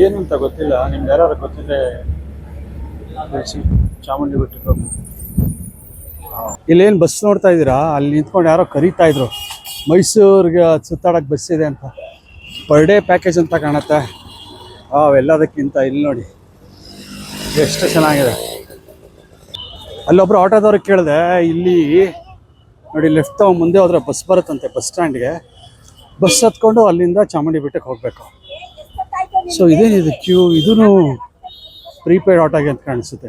ಏನು ಅಂತ ಗೊತ್ತಿಲ್ಲ, ನಿಮ್ಗೆ ಯಾರು ಗೊತ್ತಿದೆ ತಿಳಿಸಿ. ಚಾಮುಂಡಿ ಬೆಟ್ಟಕ್ಕೆ ಹೋಗಿ ಇಲ್ಲೇನು ಬಸ್ ನೋಡ್ತಾ ಇದ್ದೀರಾ, ಅಲ್ಲಿ ನಿಂತ್ಕೊಂಡು ಯಾರೋ ಕರೀತಾ ಇದ್ರು ಮೈಸೂರಿಗೆ ಸುತ್ತಾಡೋಕ್ಕೆ ಬಸ್ ಇದೆ ಅಂತ. ಪರ್ ಡೇ ಪ್ಯಾಕೇಜ್ ಅಂತ ಕಾಣುತ್ತೆ. ಅವೆಲ್ಲದಕ್ಕಿಂತ ಇಲ್ಲಿ ನೋಡಿ ಎಷ್ಟು ಚೆನ್ನಾಗಿದೆ. ಅಲ್ಲೊಬ್ರು ಆಟೋದವ್ರಿಗೆ ಕೇಳಿದೆ, ಇಲ್ಲಿ ನೋಡಿ ಲೆಫ್ಟ್ ತಗೊಂಡು ಮುಂದೆ ಹೋದ್ರೆ ಬಸ್ ಬರುತ್ತಂತೆ ಬಸ್ ಸ್ಟ್ಯಾಂಡ್ಗೆ. ಬಸ್ ಹತ್ಕೊಂಡು ಅಲ್ಲಿಂದ ಚಾಮುಂಡಿ ಬೆಟ್ಟಕ್ಕೆ ಹೋಗಬೇಕು. ಸೊ ಇದೇನಿದೆ ಕ್ಯೂ, ಇದೂ ಪ್ರೀಪೇಯ್ಡ್ ಆಟೋಗೆ ಅಂತ ಕಾಣಿಸುತ್ತೆ.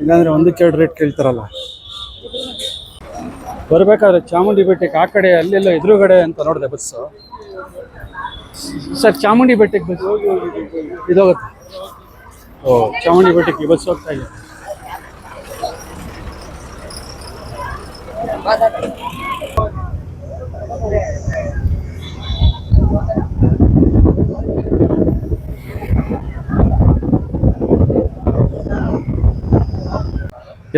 ಇಲ್ಲಾಂದರೆ ಒಂದಕ್ಕೆ ಎರಡು ರೇಟ್ ಕೇಳ್ತಾರಲ್ಲ. ಬರಬೇಕಾದ್ರೆ ಚಾಮುಂಡಿ ಬೆಟ್ಟಕ್ಕೆ ಆ ಕಡೆ ಅಲ್ಲೆಲ್ಲ ಎದುರುಗಡೆ ಅಂತ ನೋಡಿದೆ ಬಸ್ಸು. ಸರ್ ಚಾಮುಂಡಿ ಬೆಟ್ಟಕ್ಕೆ ಬಸ್ ಇದೋಗುತ್ತೆ. ಚಾಮುಂಡಿ ಬೆಟ್ಟಕ್ಕೆ ಬಸ್ ಹೋಗ್ತಾ ಇದೆ.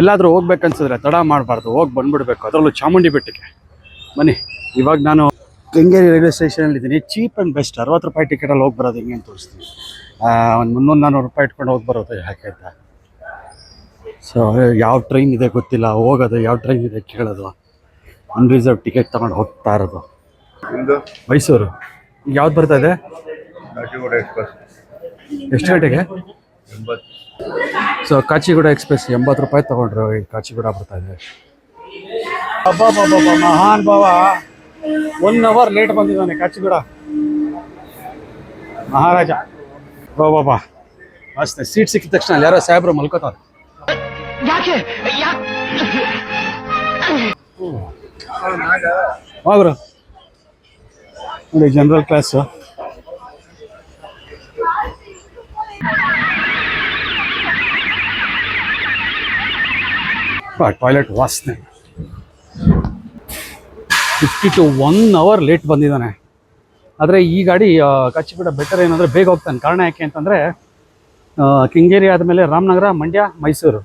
ಎಲ್ಲಾದರೂ ಹೋಗ್ಬೇಕನ್ಸಿದ್ರೆ ತಡ ಮಾಡಬಾರ್ದು, ಹೋಗಿ ಬಂದ್ಬಿಡ್ಬೇಕು. ಅದರಲ್ಲೂ ಚಾಮುಂಡಿ ಬೆಟ್ಟಕ್ಕೆ ಬನ್ನಿ. ಇವಾಗ ನಾನು ಕೆಂಗೇರಿ ರೈಲ್ವೆ ಸ್ಟೇಷನಲ್ಲಿದ್ದೀನಿ. ಚೀಪ್ ಆ್ಯಂಡ್ ಬೆಸ್ಟ್, 60 ರೂಪಾಯಿ ಟಿಕೆಟಲ್ಲಿ ಹೋಗಿ ಬರೋದು ಹೆಂಗೆ ಅಂತ ತೋರಿಸ್ತೀನಿ. ಒಂದು 300-400 ರೂಪಾಯಿ ಇಟ್ಕೊಂಡು ಹೋಗಿ ಬರೋದು ಯಾಕೆ ಅಂತ. ಸೊ ಯಾವ ಟ್ರೈನ್ ಇದೆ ಗೊತ್ತಿಲ್ಲ, ಹೋಗೋದು ಯಾವ ಟ್ರೈನ್ ಇದೆ ಕೇಳೋದು, ಅನ್ರಿಸರ್ವ್ ಟಿಕೆಟ್ ತೊಗೊಂಡು ಹೋಗ್ತಾ ಇರೋದು. ಮೈಸೂರು ಯಾವ್ದು ಬರ್ತಾ ಇದೆ? ಎಷ್ಟು ಗಂಟೆಗೆ? ಸೊ ಕಾಚಿಗೂಡ ಎಕ್ಸ್ಪ್ರೆಸ್ 80 ರೂಪಾಯಿ ತೊಗೊಂಡ್ರು. ಈ ಕಾಚಿಗೂಡ ಬರ್ತಾ ಇದೆ. ಮಹಾನ್ ಭಾವ 1 ಅವರ್ ಲೇಟ್ ಬಂದಿದ್ದಾನೆ ಕಾಚಿಗೂಡ ಮಹಾರಾಜ. ಬಾಬಾ ಅಷ್ಟೇ, ಸೀಟ್ ಸಿಕ್ಕಿದ ತಕ್ಷಣ ಅಲ್ಲಿ ಯಾರೋ ಸಾಹೇಬ್ರು ಮಲ್ಕೋತಾರೆ. ಹೋಗ್ರು ನೋಡಿ ಜನರಲ್ ಕ್ಲಾಸು. ಟಾಯ್ಲೆಟ್ ವಾಸನೆ. 50 to 1 ಅವರ್ ಲೇಟ್ ಬಂದಿದ್ದಾನೆ. ಆದರೆ ಈ ಗಾಡಿ ಕಾಚಿಗೂಡ ಬೆಟರ್ ಏನಂದರೆ ಬೇಗ ಹೋಗ್ತಾನೆ. ಕಾರಣ ಯಾಕೆ ಅಂತಂದರೆ ಕೆಂಗೇರಿ ಆದಮೇಲೆ ರಾಮನಗರ, ಮಂಡ್ಯ, ಮೈಸೂರು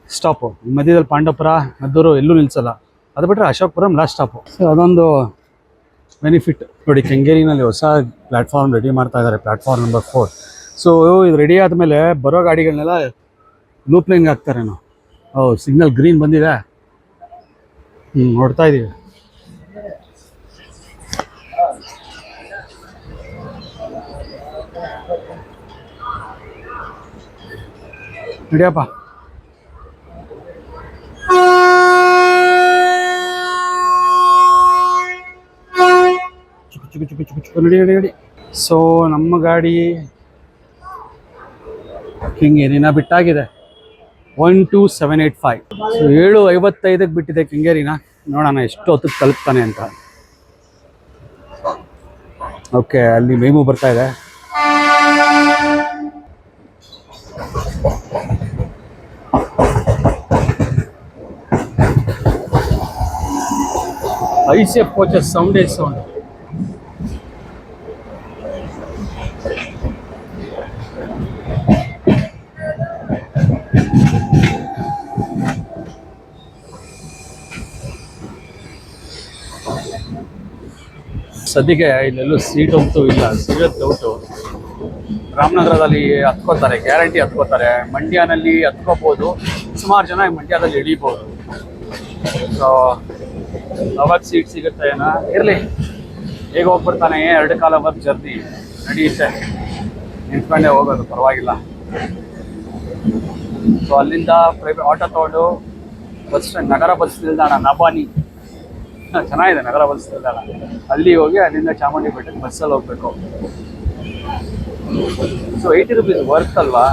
ಸ್ಟಾಪು. ಮಧ್ಯದಲ್ಲಿ ಪಾಂಡವಪುರ, ಮದ್ದೂರು ಎಲ್ಲೂ ನಿಲ್ಲಿಸಲ್ಲ. ಅದು ಬಿಟ್ಟರೆ ಅಶೋಕಪುರಂ ಲಾಸ್ಟ್ ಸ್ಟಾಪು. ಸೊ ಅದೊಂದು ಬೆನಿಫಿಟ್. ನೋಡಿ ಕೆಂಗೇರಿನಲ್ಲಿ ಹೊಸ ಪ್ಲ್ಯಾಟ್ಫಾರ್ಮ್ ರೆಡಿ ಮಾಡ್ತಾ ಇದ್ದಾರೆ, ಪ್ಲ್ಯಾಟ್ಫಾರ್ಮ್ ನಂಬರ್ 4. ಸೊ ಇದು ರೆಡಿ ಆದಮೇಲೆ ಬರೋ ಗಾಡಿಗಳನ್ನೆಲ್ಲ ಲೂಪ್ಲಿಂಗ್ ಹಾಕ್ತಾರೇನೋ. ಸಿಗ್ನಲ್ ಗ್ರೀನ್ ಬಂದಿದೆ, ನೋಡ್ತಾ ಇದ್ದೀವಿ. ನಡಿಯಪ್ಪ. ಚುಕು ಚುಕು ಚುಕು ಚುಕು ನಡಿ ನಡಿ ನಡಿ. ಸೊ ನಮ್ಮ ಗಾಡಿ ಕೆಂಗೇರಿನ ಬಿಟ್ಟಾಗಿದೆ. 12785. ಸೊ 7:55ಕ್ಕೆ ಬಿಟ್ಟಿದೆ ಕೆಂಗೇರಿನ. ನೋಡೋಣ ಎಷ್ಟು ಹೊತ್ತಿಗೆ ತಲುಪ್ತಾನೆ ಅಂತ. ಓಕೆ, ಅಲ್ಲಿ ಮೇಮು ಬರ್ತಾ ಇದೆ. ICF ಕೋಚಸ್ ಸೌಂಡೇ ಸೌಂಡ್. ಸದ್ಯಕ್ಕೆ ಇಲ್ಲೆಲ್ಲೂ ಸೀಟ್ ಅಂತೂ ಇಲ್ಲ, ಸಿಗೋದು ಡೌಟು. ರಾಮನಗರದಲ್ಲಿ ಹತ್ಕೋತಾರೆ, ಗ್ಯಾರಂಟಿ ಹತ್ಕೋತಾರೆ. ಮಂಡ್ಯನಲ್ಲಿ ಹತ್ಕೋಬೋದು, ಸುಮಾರು ಜನ ಮಂಡ್ಯದಲ್ಲಿ ಇಳಿಬೋದು. ಸೊ ಅವಾಗ ಸೀಟ್ ಸಿಗುತ್ತೆ ಏನೋ. ಇರಲಿ, ಹೇಗೆ ಹೋಗ್ಬಿಡ್ತಾನೆ. 2 ಕಾಲ ಅವರ್ ಜರ್ನಿ ನಡೆಯುತ್ತೆ, ನಿಂತ್ಕೊಂಡೇ ಹೋಗೋದು, ಪರವಾಗಿಲ್ಲ. ಸೊ ಅಲ್ಲಿಂದ ಪ್ರೈವೇಟ್ ಆಟೋ ತೊಗೊಂಡು ಬಸ್ ಸ್ಟ್ಯಾಂಡ್, ನಗರ ಬಸ್ ನಿಲ್ದಾಣ ನಬಾನಿ ಚೆನ್ನಾಗಿದೆ, ನಗರ ಬಸ್ ನಿಲ್ದಾಣ. ಅಲ್ಲಿ ಹೋಗಿ ಅಲ್ಲಿಂದ ಚಾಮುಂಡಿ ಬೆಟ್ಟಕ್ಕೆ ಬಸ್ಸಲ್ಲಿ ಹೋಗ್ಬೇಕು. ಸೊ 80 ರೂಪೀಸ್ ವರ್ತ್ ಅಲ್ವಾ?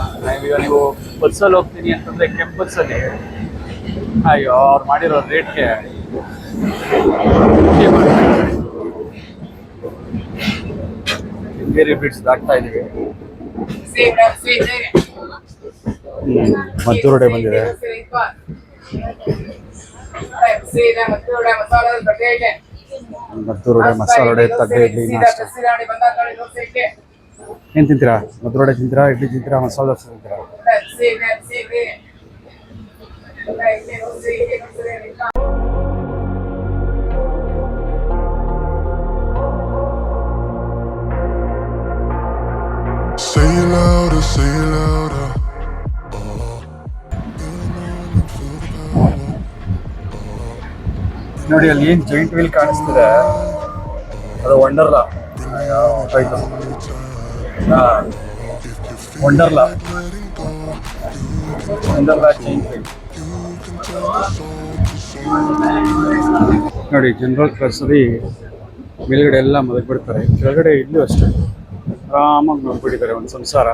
ಈಗ ನೀವು ಬಸ್ಸಲ್ಲಿ ಹೋಗ್ತೀನಿ ಅಂತಂದರೆ ಕೆಂಪು ಬಸ್ಸಲ್ಲಿ, ಅಯ್ಯೋ ಅವ್ರು ಮಾಡಿರೋ ರೇಟ್ಗೆ ಕೆಂಗೇರಿ ಬ್ರಿಡ್ಜ್ ದಾಟ್ತಾ ಇದ್ದೀವಿ. ಮದ್ದೂರು ವಡೆ ಬಂದಿದೆ. ಮದ್ದೂರು ವಡೆ, ಮಸಾಲೆ ವಡೆ, ತಡ್ಡೆ ಇಡ್ಲಿ, ನಾಷ್ಟ. ಏನು ತಿಂತೀರಾ? ಮದ್ದೂರು ವಡೆ ತಿಂತೀರಾ, ಇಡ್ಲಿ ತಿಂತೀರಾ, ಮಸಾಲೆ ದೋಸೆ ತಿಂತೀರಾ? Say it louder, say it louder. ನೋಡಿ ಅಲ್ಲಿ ಏನು ಜೈಂಟ್ ವೀಲ್ ಕಾಣಿಸ್ತಿದೆ ಅದು ವಂಡರ್ಲಾ. ಆಯ್ತು ವಂಡರ್ಲಾ ವಂಡರ್ಲಾ ಜೈಂಟ್ ವೀಲ್ ನೋಡಿ. ಜನರಲ್ ಕ್ಲಾಸಲ್ಲಿ ಮೇಲ್ಗಡೆ ಎಲ್ಲ ಮಲಗಿಬಿಡ್ತಾರೆ, ಕೆಳಗಡೆ ಇಲ್ಲೂ ಅಷ್ಟೇ ಆರಾಮಾಗಿ ಮಲಗಿಬಿಟ್ಟಿದ್ದಾರೆ. ಒಂದು ಸಂಸಾರ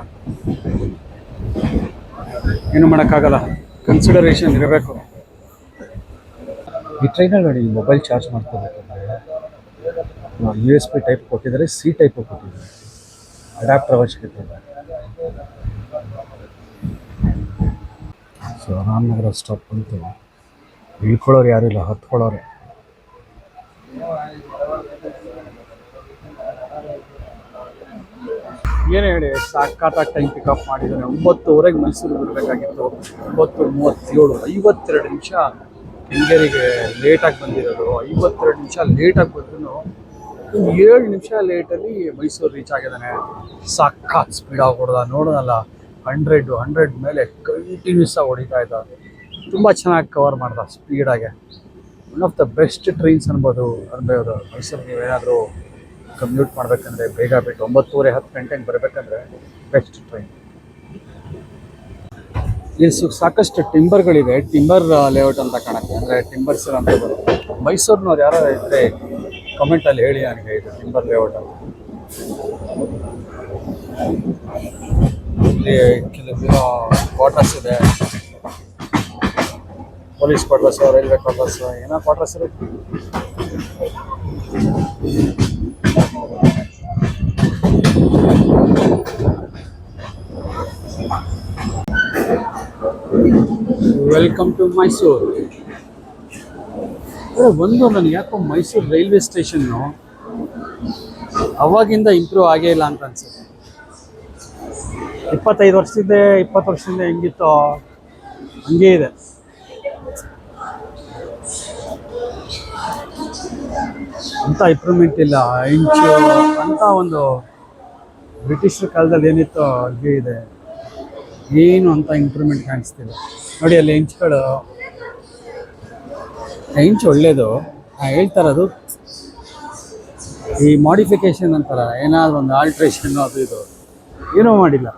ಏನು ಮಾಡೋಕ್ಕಾಗಲ್ಲ, ಕನ್ಸಿಡರೇಷನ್ ಇರಬೇಕು. ಈ ಟ್ರೈನಲ್ಲಿ ನೋಡಿ ಮೊಬೈಲ್ ಚಾರ್ಜ್ ಮಾಡ್ಕೋಬೇಕು. USB ಟೈಪ್ ಕೊಟ್ಟಿದ್ದಾರೆ, C ಟೈಪ್ ಕೊಟ್ಟಿದ್ದಾರೆ, ಅಡ್ಯಾಪ್ಟರ್ ಅವಶ್ಯಕತೆ ಇದೆ. ಸೊ ರಾಮನಗರ ಸ್ಟಾಪ್ ಬಂತು. ಇಳ್ಕೊಳ್ಳೋರು ಯಾರೂ ಇಲ್ಲ, ಹತ್ಕೊಳ್ಳೋರೆ. ಏನು ಹೇಳಿ, ಸಾಕಾತಾಗಿ ಟೈಮ್ ಪಿಕಪ್ ಮಾಡಿದ್ದಾನೆ. 9:30 ಮೈಸೂರಿಗೆ ಬರಬೇಕಾಗಿತ್ತು, 9:37, 52 ನಿಮಿಷ ಕೆಂಗೇರಿಗೆ ಲೇಟಾಗಿ ಬಂದಿರೋದು. 52 ನಿಮಿಷ ಲೇಟಾಗಿ ಬಂದ್ರು 7 ನಿಮಿಷ ಲೇಟಲ್ಲಿ ಮೈಸೂರು ರೀಚ್ ಆಗಿದ್ದಾನೆ. ಸಖತ್ ಸ್ಪೀಡಾಗಿ ಹೊಡೆದ, ನೋಡೋದಲ್ಲ 100 ಮೇಲೆ ಕಂಟಿನ್ಯೂಸ್ ಆಗಿ ಹೊಡಿತಾ ಇದ್ದ. ತುಂಬ ಚೆನ್ನಾಗಿ ಕವರ್ ಮಾಡ್ದ ಸ್ಪೀಡಾಗೆ. One of the best trains ಅನ್ಬೋದು. ಮೈಸೂರಿಗೆ ನೀವೇನಾದರೂ ಕಮ್ಯೂಟ್ ಮಾಡಬೇಕಂದ್ರೆ ಬೇಗ ಬಿಟ್ಟು 9:30 10 ಗಂಟೆಗೆ ಬರಬೇಕಂದ್ರೆ ಬೆಸ್ಟ್ ಟ್ರೈನ್. ಇಲ್ಲಿ ಸಾಕಷ್ಟು ಟಿಂಬರ್ಗಳಿವೆ. ಟಿಂಬರ್ ಲೇಔಟ್ ಅಂತ ಕಾಣುತ್ತೆ, ಅಂದರೆ ಟಿಂಬರ್ಸ್ ಅಂತ ಬರುತ್ತೆ. ಮೈಸೂರಿನವ್ರು ಯಾರು ಇದ್ದರೆ ಕಮೆಂಟಲ್ಲಿ ಹೇಳಿ ನನಗೆ, ಇದು ಟಿಂಬರ್ ಲೇಔಟ್ ಅಂತ. ಇಲ್ಲಿ ಕೆಲವು ಕ್ವಾರ್ಟರ್ಸ್ ಇದೆ, ಪೊಲೀಸ್ ಕ್ವಾರ್ಟರ್ಸ್, ರೈಲ್ವೆ ಕ್ವಾರ್ಟರ್ಸ್, ಏನೋ ಕ್ವಾರ್ಟರ್ಸ್ ಇರುತ್ತೆ. Welcome to Mysuru. ಒಂದು ನನಗೆ ಯಾಕೋ ಮೈಸೂರು ರೈಲ್ವೆ ಸ್ಟೇಷನ್ನು ಅವಾಗಿಂದ ಇಂಪ್ರೂವ್ ಆಗೇ ಇಲ್ಲ ಅಂತ ಅನ್ಸುತ್ತೆ. 20 ವರ್ಷದಿಂದ ಹೆಂಗಿತ್ತೋ ಹಂಗೇ ಇದೆ. ಅಂಥ ಇಂಪ್ರೂವ್ಮೆಂಟ್ ಇಲ್ಲ. ಇಂಚು ಅಂತ ಒಂದು ಬ್ರಿಟಿಷರ ಕಾಲದಲ್ಲಿ ಏನಿತ್ತೋ ಹಾಗೆ ಇದೆ, ಏನು ಅಂತ ಇಂಪ್ರೂವ್ಮೆಂಟ್ ಕಾಣಿಸ್ತಿಲ್ಲ. ನೋಡಿ ಅಲ್ಲಿ ಇಂಚ್ ಒಳ್ಳೇದು. ಹೇಳ್ತಾ ಇರೋದು ಈ ಮಾಡಿಫಿಕೇಶನ್ ಅಂತಾರ, ಏನಾದರೂ ಒಂದು ಆಲ್ಟ್ರೇಷನ್ ಅದು ಇದು ಏನೂ ಮಾಡಿಲ್ಲ.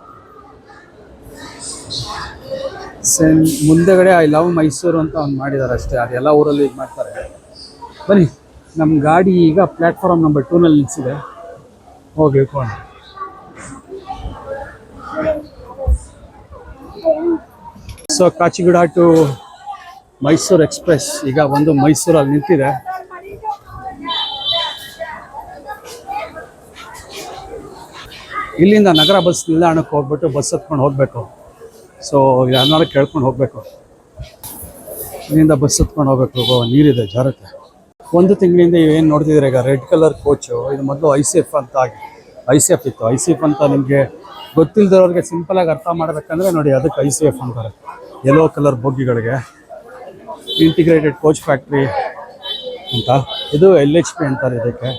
ಮುಂದೆಗಡೆ ಐ ಲವ್ ಮೈಸೂರು ಅಂತ ಒಂದು ಮಾಡಿದ್ದಾರೆ ಅಷ್ಟೇ. ಅದೆಲ್ಲ ಊರಲ್ಲಿ ಈಗ ಮಾಡ್ತಾರೆ. ಬನ್ನಿ, ನಮ್ಮ ಗಾಡಿ ಈಗ ಪ್ಲ್ಯಾಟ್ಫಾರ್ಮ್ ನಂಬರ್ 2ನಲ್ಲಿ ನಿಲ್ಲಿಸಿದೆ, ಹೋಗಿ ಇಳ್ಕೊಂಡು. So Kacheguda to Mysuru express ಈಗ ಒಂದು ಮೈಸೂರಲ್ಲಿ ನಿಂತಿದೆ. ಇಲ್ಲಿಂದ ನಗರ ಬಸ್ ನಿಲ್ದಾಣಕ್ಕೆ ಹೋಗ್ಬಿಟ್ಟು ಬಸ್ ಹತ್ಕೊಂಡು ಹೋಗಬೇಕು. ಸೊ ಯಾರನ್ನಾರು ಕೇಳ್ಕೊಂಡು ಹೋಗಬೇಕು. ಇಲ್ಲಿಂದ ಬಸ್ ಹತ್ಕೊಂಡು ಹೋಗ್ಬೇಕು. ನೀರಿದೆ, ಜಾರತ್ತೆ. 1 ತಿಂಗಳಿಂದ ಏನು ನೋಡ್ತಿದ್ದೀರಾ ಈಗ ರೆಡ್ ಕಲರ್ ಕೋಚು. ಇದು ಮೊದಲು ICF ಅಂತ ಇತ್ತು. ICF ಅಂತ ನಿಮಗೆ ಗೊತ್ತಿಲ್ಲದವ್ರಿಗೆ ಸಿಂಪಲಾಗಿ ಅರ್ಥ ಮಾಡಬೇಕಂದ್ರೆ ನೋಡಿ, ಅದಕ್ಕೆ ICF ಅಂತಾರೆ. ಯೆಲ್ಲೋ ಕಲರ್ ಬೋಗಿಗಳಿಗೆ ಇಂಟಿಗ್ರೇಟೆಡ್ ಕೋಚ್ ಫ್ಯಾಕ್ಟ್ರಿ ಅಂತ. ಇದು LHP ಅಂತಾರೆ ಇದಕ್ಕೆ.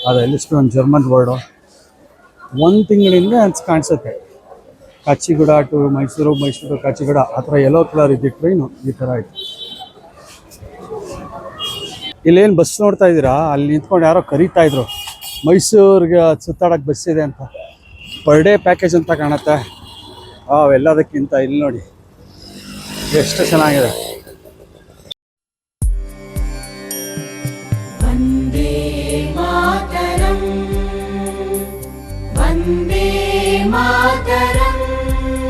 ಅದು LHP ಒಂದು ಜರ್ಮನ್ ವರ್ಡು. 1 ತಿಂಗಳಿಂದ ಅಂತ ಕಾಣಿಸುತ್ತೆ. ಕಾಚಿಗುಡ ಟು ಮೈಸೂರು ಕಾಚಿಗುಡ ಆ ಥರ ಯೆಲ್ಲೋ ಕಲರ್ ಇದ್ದಿತ್ತು ಟ್ರೈನು. ಈ ಥರ ಆಯಿತು. ಇಲ್ಲೇನು ಬಸ್ ನೋಡ್ತಾ ಇದ್ದೀರಾ, ಅಲ್ಲಿ ನಿಂತ್ಕೊಂಡು ಯಾರೋ ಕರೀತಾ ಇದ್ರು, ಮೈಸೂರಿಗೆ ಸುತ್ತಾಡೋಕ್ಕೆ ಬಸ್ ಇದೆ ಅಂತ. ಪರ್ ಡೇ ಪ್ಯಾಕೇಜ್ ಅಂತ ಕಾಣುತ್ತೆ. ಅವೆಲ್ಲದಕ್ಕಿಂತ ಇಲ್ಲಿ ನೋಡಿ ಎಷ್ಟು ಚೆನ್ನಾಗಿದೆ.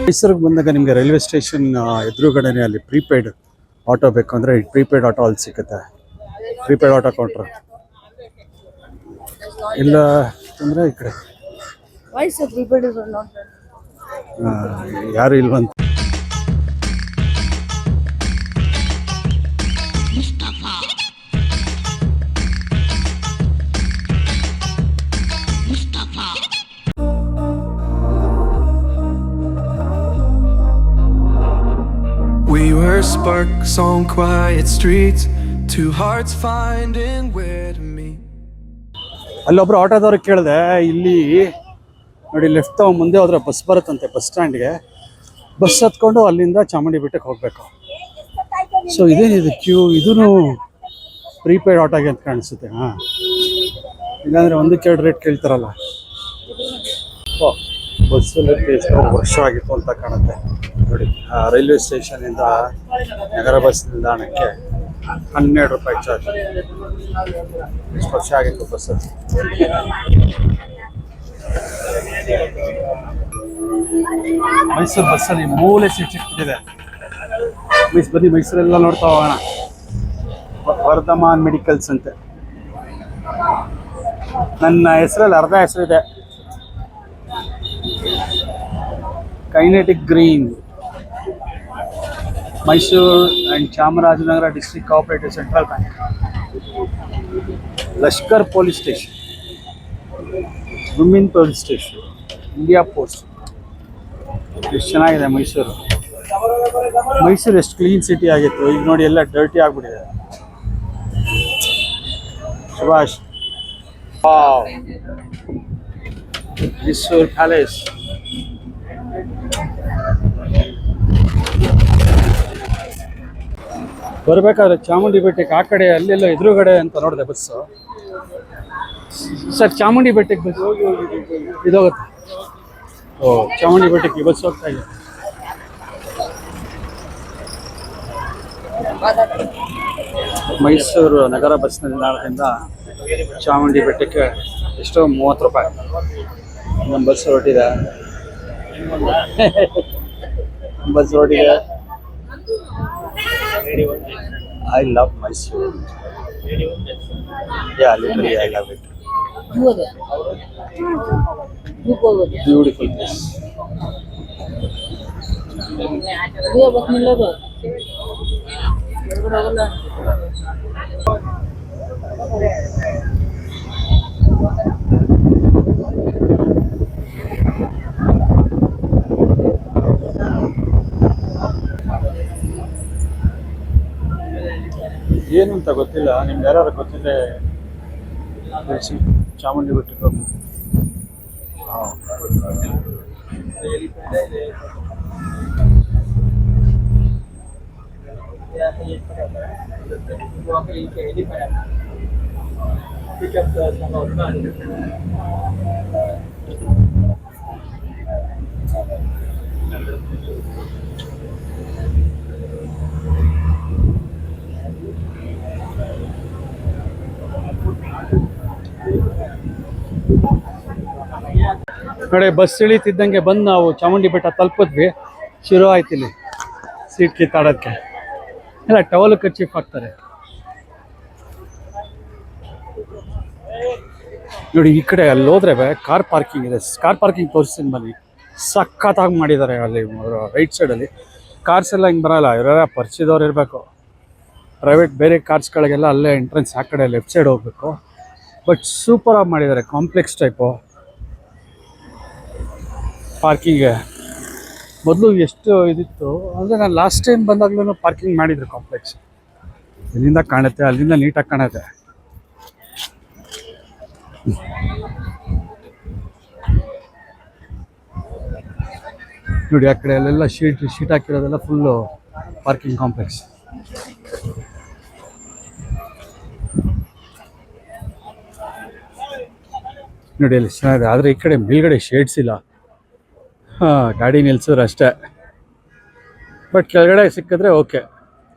ಮೈಸೂರಿಗೆ ಬಂದಾಗ ನಿಮಗೆ ರೈಲ್ವೆ ಸ್ಟೇಷನ್ ಎದುರುಗಡೆನೆ ಅಲ್ಲಿ ಪ್ರೀಪೇಯ್ಡ್ ಆಟೋ ಬೇಕು ಅಂದರೆ ಪ್ರೀಪೇಯ್ಡ್ ಆಟೋ ಅಲ್ಲಿ ಸಿಗುತ್ತೆ. ಪ್ರೀಪೇಯ್ಡ್ ಆಟೋ ಕೌಂಟ್ರ್ ಇಲ್ಲ ಅಂದರೆ ಈ ಕಡೆ ಯಾರು ಇಲ್ವಂತ. We were sparks on quiet streets, two hearts finding where to meet. ಅಲ್ಲೊಬ್ರು ಆಟೋದವ್ರಿಗೆ ಕೇಳಿದೆ, ಇಲ್ಲಿ ನೋಡಿ ಲೆಫ್ಟ್ ತಗೊಂಡು ಮುಂದೆ ಹೋದ್ರೆ ಬಸ್ ಬರುತ್ತಂತೆ ಬಸ್ ಸ್ಟ್ಯಾಂಡ್ಗೆ. ಬಸ್ ಹತ್ಕೊಂಡು ಅಲ್ಲಿಂದ ಚಾಮುಂಡಿ ಬೆಟ್ಟಕ್ಕೆ ಹೋಗಬೇಕು. ಸೊ ಇದೇನಿದು ಕ್ಯೂ, ಇದೂ ಪ್ರೀಪೇಯ್ಡ್ ಆಟೋಗೆ ಅಂತ ಕಾಣಿಸುತ್ತೆ. ಹಾಂ, ಇಲ್ಲಾಂದರೆ ಒಂದಕ್ಕೆ 2 ರೇಟ್ ಕೇಳ್ತಾರಲ್ಲ. ಓ, ಬಸ್ಸಲ್ಲಿ ಎಷ್ಟೋ ವರ್ಷ ಆಗಿತ್ತು ಅಂತ ಕಾಣುತ್ತೆ ನೋಡಿ. ರೈಲ್ವೆ ಸ್ಟೇಷನಿಂದ ನಗರ ಬಸ್ ನಿಲ್ದಾಣಕ್ಕೆ 12 ರೂಪಾಯಿ ಚಾರ್ಜ್. ಎಷ್ಟು ವರ್ಷ ಆಗಿತ್ತು ಬಸ್ಸಲ್ಲಿ. ಮೈಸೂರು ಬಸ್ಸಲ್ಲಿ ಮೂಲೆ ಸೀಟ್ ಸಿಗ್ತಿದೆ. ಬನ್ನಿ ಮೈಸೂರೆಲ್ಲ ನೋಡ್ತಾ ಹೋಗೋಣ. ವರ್ಧಮಾನ್ ಮೆಡಿಕಲ್ಸ್ ಅಂತೆ. ನನ್ನ ಹೆಸರಲ್ಲಿ ಅರ್ಧ ಹೆಸರಿದೆ. Kinetic green, Mysuru and Chamarajanagar district cooperative central bank, Lashkar police station, women police station, India post. ಎಷ್ಟು ಚೆನ್ನಾಗಿದೆ ಮೈಸೂರು. ಮೈಸೂರು ಎಷ್ಟು ಕ್ಲೀನ್ ಸಿಟಿ ಆಗಿತ್ತು, ಈಗ ನೋಡಿ ಎಲ್ಲ ಡರ್ಟಿ ಆಗಿಬಿಟ್ಟಿದೆ. ಸುಭಾಷ್, ಮೈಸೂರು ಪ್ಯಾಲೇಸ್. ಬರಬೇಕಾದ್ರೆ ಚಾಮುಂಡಿ ಬೆಟ್ಟಕ್ಕೆ ಆ ಕಡೆ ಅಲ್ಲೆಲ್ಲ ಎದುರುಗಡೆ ಅಂತ ನೋಡಿದೆ ಬಸ್ಸು. ಸರ್ ಚಾಮುಂಡಿ ಬೆಟ್ಟಕ್ಕೆ ಬಸ್ ಇದೋಗುತ್ತೆ. ಓ, ಚಾಮುಂಡಿ ಬೆಟ್ಟಕ್ಕೆ ಬಸ್ ಹೋಗ್ತಾ ಇದೆ. ಮೈಸೂರು ನಗರ ಬಸ್ ನಿಲ್ದಾಣದಿಂದ ಚಾಮುಂಡಿ ಬೆಟ್ಟಕ್ಕೆ ಎಷ್ಟೋ 30 ರೂಪಾಯಿ. ನಮ್ಮ ಬಸ್ ಹೊರಟಿದೆ. ಬಸ್ ಹೊರಟಿದೆ. I love Mysore. Yeah, literally I love it. Beautiful place. ಏನು ಅಂತ ಗೊತ್ತಿಲ್ಲ, ನಿಮ್ಗೆ ಯಾರು ಗೊತ್ತಿದೆ ತಿಳಿಸಿ. ಚಾಮುಂಡಿ ಬೆಟ್ಟಕ್ಕೆ ಹೋಗಿ. ನೋಡಿ ಬಸ್ ಇಳಿತಿದ್ದಂಗೆ ಬಂದು ನಾವು ಚಾಮುಂಡಿ ಬೆಟ್ಟ ತಲುಪಿದ್ವಿ. ಶುರು ಆಯ್ತು ಇಲ್ಲಿ ಸೀಟ್ ಕಿತ್ತಾಡೋಕ್ಕೆ. ಎಲ್ಲ ಟವಲ್ ಕರ್ಚೀಫ್ ಹಾಕ್ತಾರೆ ನೋಡಿ. ಈ ಕಡೆ ಅಲ್ಲಿ ಹೋದ್ರೆ ಕಾರ್ ಪಾರ್ಕಿಂಗ್ ಇದೆ. ಕಾರ್ ಪಾರ್ಕಿಂಗ್ ತೋರಿಸ್ತೀನಿ ಬನ್ನಿ. ಸಖತ್ತಾಗಿ ಮಾಡಿದ್ದಾರೆ ಅಲ್ಲಿ ರೈಟ್ ಸೈಡಲ್ಲಿ. ಕಾರ್ಸ್ ಎಲ್ಲ ಹಿಂಗೆ ಬರೋಲ್ಲ, ಇವರೆಲ್ಲ ಪರಿಚಯದವ್ರು ಇರಬೇಕು. ಪ್ರೈವೇಟ್ ಬೇರೆ ಕಾರ್ಸ್ಗಳಿಗೆಲ್ಲ ಅಲ್ಲೇ ಎಂಟ್ರೆನ್ಸ್ ಆ ಕಡೆ ಲೆಫ್ಟ್ ಸೈಡ್ ಹೋಗಬೇಕು. ಬಟ್ ಸೂಪರಾಗಿ ಮಾಡಿದ್ದಾರೆ, ಕಾಂಪ್ಲೆಕ್ಸ್ ಟೈಪು ಪಾರ್ಕಿಂಗ್ಗೆ. ಮೊದಲು ಎಷ್ಟು ಇದಿತ್ತು ಅಂದರೆ, ನಾನು ಲಾಸ್ಟ್ ಟೈಮ್ ಬಂದಾಗ್ಲೂ ಪಾರ್ಕಿಂಗ್ ಮಾಡಿದ್ರು ಕಾಂಪ್ಲೆಕ್ಸ್. ಇಲ್ಲಿಂದ ಕಾಣುತ್ತೆ, ಅಲ್ಲಿಂದ ನೀಟಾಗಿ ಕಾಣುತ್ತೆ. ನೋಡಿ ಆ ಕಡೆ ಅಲ್ಲೆಲ್ಲ ಶೀಟ್ ಹಾಕಿರೋದೆಲ್ಲ ಫುಲ್ಲು ಪಾರ್ಕಿಂಗ್ ಕಾಂಪ್ಲೆಕ್ಸ್. ನೋಡಿ ಅಲ್ಲಿ ಚೆನ್ನಾಗಿದೆ. ಆದರೆ ಈ ಕಡೆ ಮೇಲ್ಗಡೆ ಶೇಡ್ಸ್ ಇಲ್ಲ. ಗಾಡಿ ನಿಲ್ಸಿದ್ರೆ ಅಷ್ಟೇ. ಬಟ್ ಕೆಳಗಡೆ ಸಿಕ್ಕಿದ್ರೆ ಓಕೆ,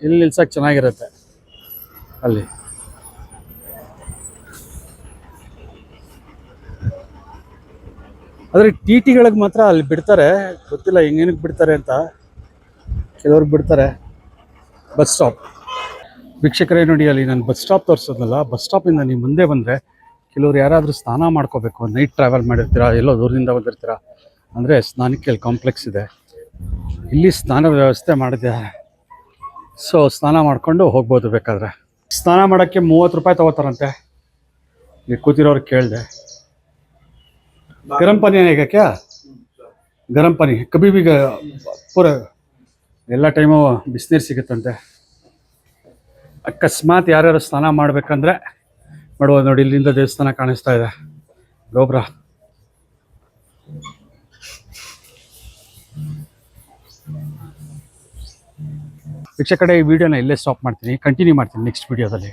ಇಲ್ಲಿ ನಿಲ್ಸಕ್ಕೆ ಚೆನ್ನಾಗಿರುತ್ತೆ ಅಲ್ಲಿ. ಆದರೆ ಟಿಗಳಿಗೆ ಮಾತ್ರ ಅಲ್ಲಿ ಬಿಡ್ತಾರೆ, ಗೊತ್ತಿಲ್ಲ ಹೆಂಗೇನಕ್ಕೆ ಬಿಡ್ತಾರೆ ಅಂತ. ಕೆಲವ್ರಿಗೆ ಬಿಡ್ತಾರೆ. ಬಸ್ ಸ್ಟಾಪ್ ವೀಕ್ಷಕರೇ ನೋಡಿ, ಅಲ್ಲಿ ನಾನು ಬಸ್ ಸ್ಟಾಪ್ ತೋರಿಸೋದಲ್ಲ. ಬಸ್ ಸ್ಟಾಪಿಂದ ನೀವು ಮುಂದೆ ಬಂದರೆ ಕೆಲವ್ರು ಯಾರಾದರೂ ಸ್ನಾನ ಮಾಡ್ಕೋಬೇಕು, ನೈಟ್ ಟ್ರಾವೆಲ್ ಮಾಡಿರ್ತೀರಾ, ಎಲ್ಲೋ ದೂರದಿಂದ ಬಂದಿರ್ತೀರಾ ಅಂದರೆ ಸ್ನಾನಕ್ಕೆ ಅಲ್ಲಿ ಕಾಂಪ್ಲೆಕ್ಸ್ ಇದೆ. ಇಲ್ಲಿ ಸ್ನಾನದ ವ್ಯವಸ್ಥೆ ಮಾಡಿದೆ. ಸೊ ಸ್ನಾನ ಮಾಡಿಕೊಂಡು ಹೋಗ್ಬೋದು ಬೇಕಾದರೆ. ಸ್ನಾನ ಮಾಡೋಕ್ಕೆ 30 ರೂಪಾಯಿ ತೊಗೋತಾರಂತೆ. ನೀವು ಕೂತಿರೋರು ಕೇಳಿದೆ. ಗರಂ ಪಾನಿ ಹೇಗೆ ಕ್ಯಾ? ಗರಂ ಪಾನಿ ಕಬಿ ಬಿ ಪೂರ ಎಲ್ಲ ಟೈಮು ಬಿಸಿನೀರು ಸಿಗುತ್ತಂತೆ. ಅಕಸ್ಮಾತ್ ಯಾರ್ಯಾರು ಸ್ನಾನ ಮಾಡಬೇಕಂದ್ರೆ ಮಾಡ್ಬೋದು. ನೋಡಿ ಇಲ್ಲಿಂದ ದೇವಸ್ಥಾನ ಕಾಣಿಸ್ತಾ ಇದೆ, ಗೋಪುರ. ವೀಕ್ಷಕರೇ ಈ ವಿಡಿಯೋನ ಇಲ್ಲೇ ಸ್ಟಾಪ್ ಮಾಡ್ತೀನಿ, ಕಂಟಿನ್ಯೂ ಮಾಡ್ತೀನಿ ನೆಕ್ಸ್ಟ್ ವಿಡಿಯೋದಲ್ಲಿ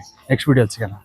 ಸಿಗೋಣ.